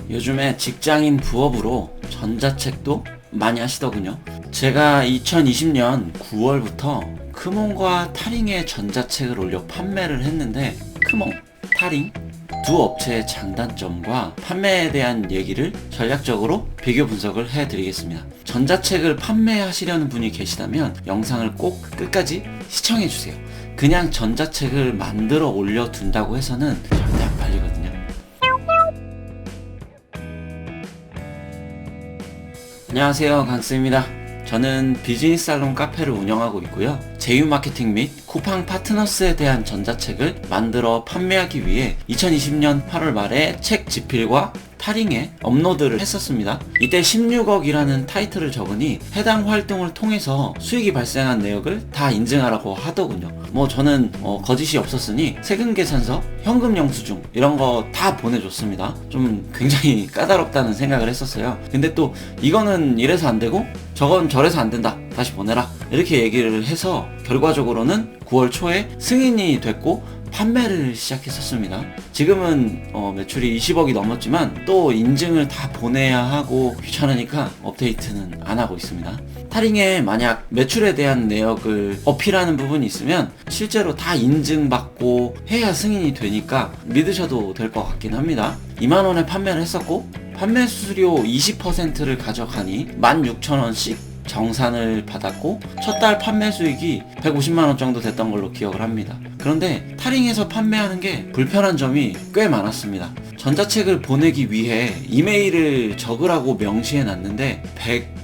요즘에 직장인 부업으로 전자책도 많이 하시더군요. 제가 2020년 9월부터 크몽과 타링의 전자책을 올려 판매를 했는데, 크몽, 타링 두 업체의 장단점과 판매에 대한 얘기를 전략적으로 비교 분석을 해드리겠습니다. 전자책을 판매하시려는 분이 계시다면 영상을 꼭 끝까지 시청해주세요. 그냥 전자책을 만들어 올려둔다고 해서는 절대 안 팔리거든요. 안녕하세요, 강스입니다. 저는 비즈니스 살롱 카페를 운영하고 있고요. 제휴마케팅 및 쿠팡 파트너스에 대한 전자책을 만들어 판매하기 위해 2020년 8월 말에 책 집필과 타링에 업로드를 했었습니다. 이때 16억이라는 타이틀을 적으니 해당 활동을 통해서 수익이 발생한 내역을 다 인증하라고 하더군요. 저는 거짓이 없었으니 세금계산서, 현금 영수증 이런 거 다 보내줬습니다. 좀 굉장히 까다롭다는 생각을 했었어요. 근데 또 이거는 이래서 안 되고 저건 저래서 안 된다, 다시 보내라, 이렇게 얘기를 해서 결과적으로는 9월 초에 승인이 됐고 판매를 시작했었습니다. 지금은 매출이 20억이 넘었지만 또 인증을 다 보내야 하고 귀찮으니까 업데이트는 안 하고 있습니다. 타링에 만약 매출에 대한 내역을 어필하는 부분이 있으면 실제로 다 인증받고 해야 승인이 되니까 믿으셔도 될 것 같긴 합니다. 2만원에 판매를 했었고 판매 수수료 20%를 가져가니 16,000원씩 정산을 받았고 첫 달 판매 수익이 150만원 정도 됐던 걸로 기억을 합니다. 그런데 타링에서 판매하는 게 불편한 점이 꽤 많았습니다. 전자책을 보내기 위해 이메일을 적으라고 명시해 놨는데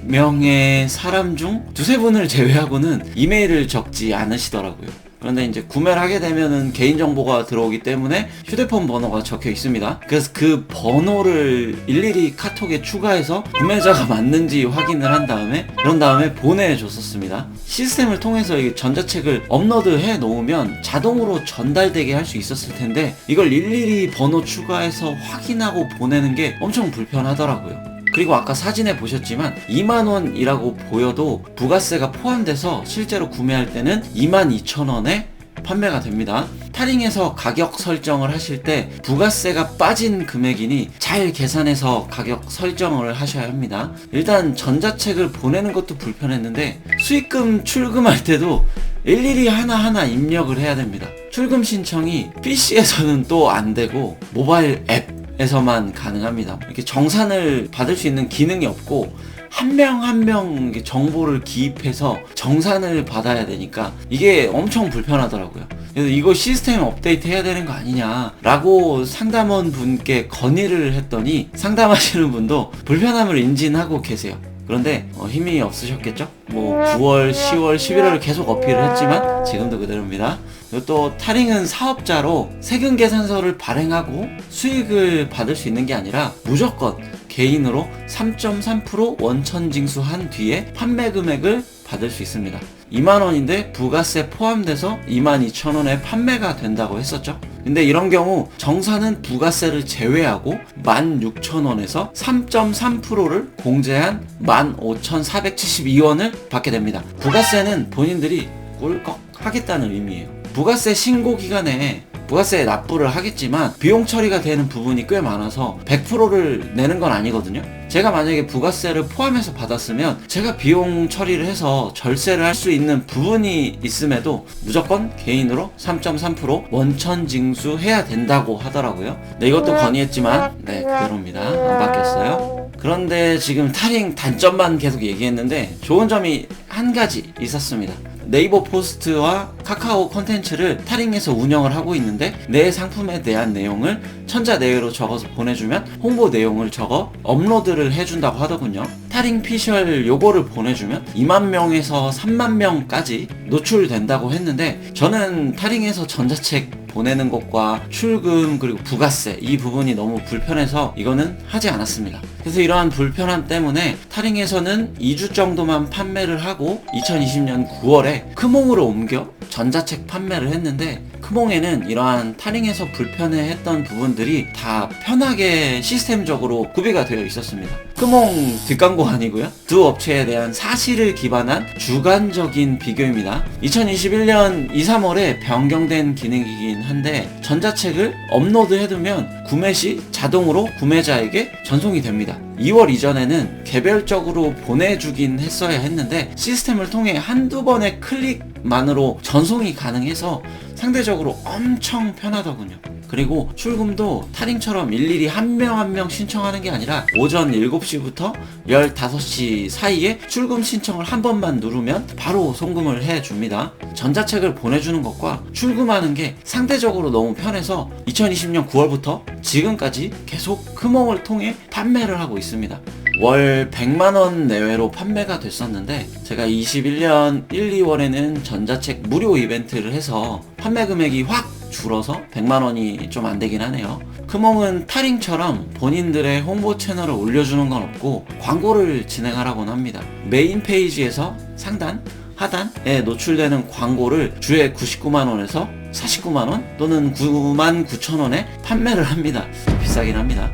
100명의 사람 중 두세 분을 제외하고는 이메일을 적지 않으시더라고요. 그런데 이제 구매를 하게 되면은 개인정보가 들어오기 때문에 휴대폰 번호가 적혀 있습니다. 그래서 그 번호를 일일이 카톡에 추가해서 구매자가 맞는지 확인을 한 다음에 그런 다음에 보내줬었습니다. 시스템을 통해서 이 전자책을 업로드해 놓으면 자동으로 전달되게 할 수 있었을 텐데 이걸 일일이 번호 추가해서 확인하고 보내는 게 엄청 불편하더라고요. 그리고 아까 사진에 보셨지만 2만원이라고 보여도 부가세가 포함돼서 실제로 구매할 때는 22,000원에 판매가 됩니다. 타링에서 가격 설정을 하실 때 부가세가 빠진 금액이니 잘 계산해서 가격 설정을 하셔야 합니다. 일단 전자책을 보내는 것도 불편했는데 수익금 출금할 때도 일일이 하나하나 입력을 해야 됩니다. 출금 신청이 PC에서는 또 안 되고 모바일 앱에서만 가능합니다. 이렇게 정산을 받을 수 있는 기능이 없고 한 명 한 명 정보를 기입해서 정산을 받아야 되니까 이게 엄청 불편하더라고요. 그래서 이거 시스템 업데이트 해야 되는 거 아니냐 라고 상담원 분께 건의를 했더니 상담하시는 분도 불편함을 인지하고 계세요. 그런데 힘이 없으셨겠죠? 9월, 10월, 11월 계속 어필을 했지만 지금도 그대로입니다. 그리고 또 타링은 사업자로 세금계산서를 발행하고 수익을 받을 수 있는 게 아니라 무조건 개인으로 3.3% 원천징수한 뒤에 판매 금액을 받을 수 있습니다. 2만원인데 부가세 포함돼서 22,000원에 판매가 된다고 했었죠. 근데 이런 경우 정산은 부가세를 제외하고 16,000원에서 3.3%를 공제한 15,472원을 받게 됩니다. 부가세는 본인들이 꿀꺽 하겠다는 의미예요. 부가세 신고 기간에 부가세 납부를 하겠지만 비용 처리가 되는 부분이 꽤 많아서 100%를 내는 건 아니거든요. 제가 만약에 부가세를 포함해서 받았으면 제가 비용 처리를 해서 절세를 할 수 있는 부분이 있음에도 무조건 개인으로 3.3% 원천 징수해야 된다고 하더라고요. 네, 이것도 건의했지만 그대로입니다. 안 바뀌었어요. 그런데 지금 타링 단점만 계속 얘기했는데 좋은 점이 한 가지 있었습니다. 네이버 포스트와 카카오 콘텐츠를 타링에서 운영을 하고 있는데 내 상품에 대한 내용을 천자내외로 적어서 보내주면 홍보 내용을 적어 업로드를 해준다고 하더군요. 타링 피셜 요거를 보내주면 2만 명에서 3만 명까지 노출된다고 했는데 저는 타링에서 전자책 보내는 것과 출금 그리고 부가세 이 부분이 너무 불편해서 이거는 하지 않았습니다. 그래서 이러한 불편함 때문에 타링에서는 2주 정도만 판매를 하고 2020년 9월에 크몽으로 옮겨 전자책 판매를 했는데 크몽에는 이러한 타링에서 불편해했던 부분들이 다 편하게 시스템적으로 구비가 되어 있었습니다. 크몽 뒷광고 아니고요. 두 업체에 대한 사실을 기반한 주관적인 비교입니다. 2021년 2, 3월에 변경된 기능이긴 한데 전자책을 업로드해두면 구매 시 자동으로 구매자에게 전송이 됩니다. 2월 이전에는 개별적으로 보내주긴 했어야 했는데 시스템을 통해 한두 번의 클릭만으로 전송이 가능해서 상대적으로 엄청 편하더군요. 그리고 출금도 타링처럼 일일이 한 명 한 명 신청하는 게 아니라 오전 7시부터 15시 사이에 출금 신청을 한 번만 누르면 바로 송금을 해줍니다. 전자책을 보내주는 것과 출금하는 게 상대적으로 너무 편해서 2020년 9월부터 지금까지 계속 크몽을 통해 판매를 하고 있습니다. 월 100만원 내외로 판매가 됐었는데 제가 21년 1, 2월에는 전자책 무료 이벤트를 해서 판매 금액이 확 줄어서 100만원이 좀 안되긴 하네요. 크몽은 타링처럼 본인들의 홍보 채널을 올려주는 건 없고 광고를 진행하라고는 합니다. 메인 페이지에서 상단, 하단에 노출되는 광고를 주에 99만원에서 49만원 또는 99,000원에 판매를 합니다. 비싸긴 합니다.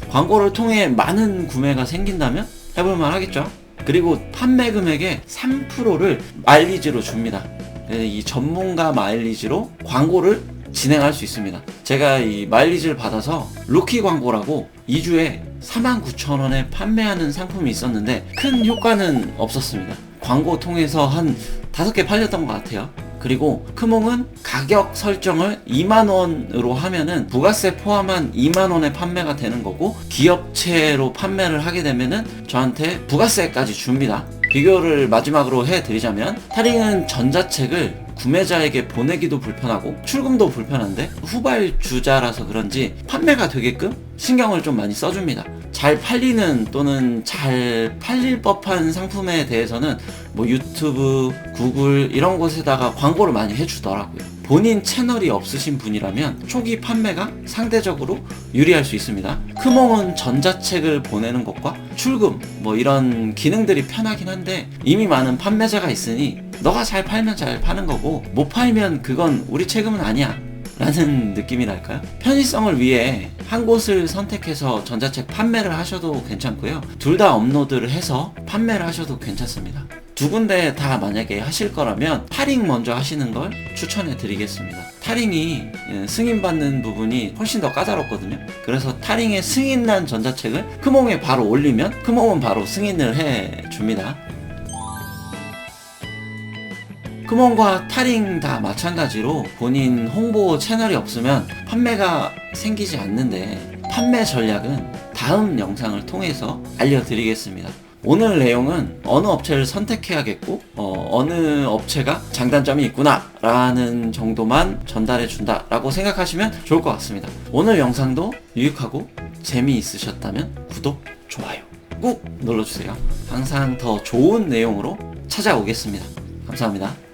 광고를 통해 많은 구매가 생긴다면 해볼만 하겠죠. 그리고 판매 금액의 3%를 마일리지로 줍니다. 이 전문가 마일리지로 광고를 진행할 수 있습니다. 제가 이 마일리지를 받아서 루키 광고라고 2주에 49,000원에 판매하는 상품이 있었는데 큰 효과는 없었습니다. 광고 통해서 한 5개 팔렸던 것 같아요. 그리고 크몽은 가격 설정을 2만원으로 하면은 부가세 포함한 2만원에 판매가 되는 거고 기업체로 판매를 하게 되면은 저한테 부가세까지 줍니다. 비교를 마지막으로 해드리자면 타링은 전자책을 구매자에게 보내기도 불편하고 출금도 불편한데 후발주자라서 그런지 판매가 되게끔 신경을 좀 많이 써줍니다. 잘 팔리는 또는 잘 팔릴 법한 상품에 대해서는 뭐 유튜브, 구글 이런 곳에다가 광고를 많이 해주더라고요. 본인 채널이 없으신 분이라면 초기 판매가 상대적으로 유리할 수 있습니다. 크몽은 전자책을 보내는 것과 출금 뭐 이런 기능들이 편하긴 한데 이미 많은 판매자가 있으니 너가 잘 팔면 잘 파는 거고 못 팔면 그건 우리 책임은 아니야 라는 느낌이랄까요? 편의성을 위해 한 곳을 선택해서 전자책 판매를 하셔도 괜찮고요. 둘 다 업로드를 해서 판매를 하셔도 괜찮습니다. 두 군데 다 만약에 하실 거라면 타링 먼저 하시는 걸 추천해 드리겠습니다. 타링이 승인받는 부분이 훨씬 더 까다롭거든요. 그래서 타링에 승인난 전자책을 크몽에 바로 올리면 크몽은 바로 승인을 해 줍니다. 크몽과 타링 다 마찬가지로 본인 홍보 채널이 없으면 판매가 생기지 않는데 판매 전략은 다음 영상을 통해서 알려드리겠습니다. 오늘 내용은 어느 업체를 선택해야겠고 어느 업체가 장단점이 있구나 라는 정도만 전달해 준다 라고 생각하시면 좋을 것 같습니다. 오늘 영상도 유익하고 재미있으셨다면 구독, 좋아요 꾹 눌러주세요. 항상 더 좋은 내용으로 찾아오겠습니다. 감사합니다.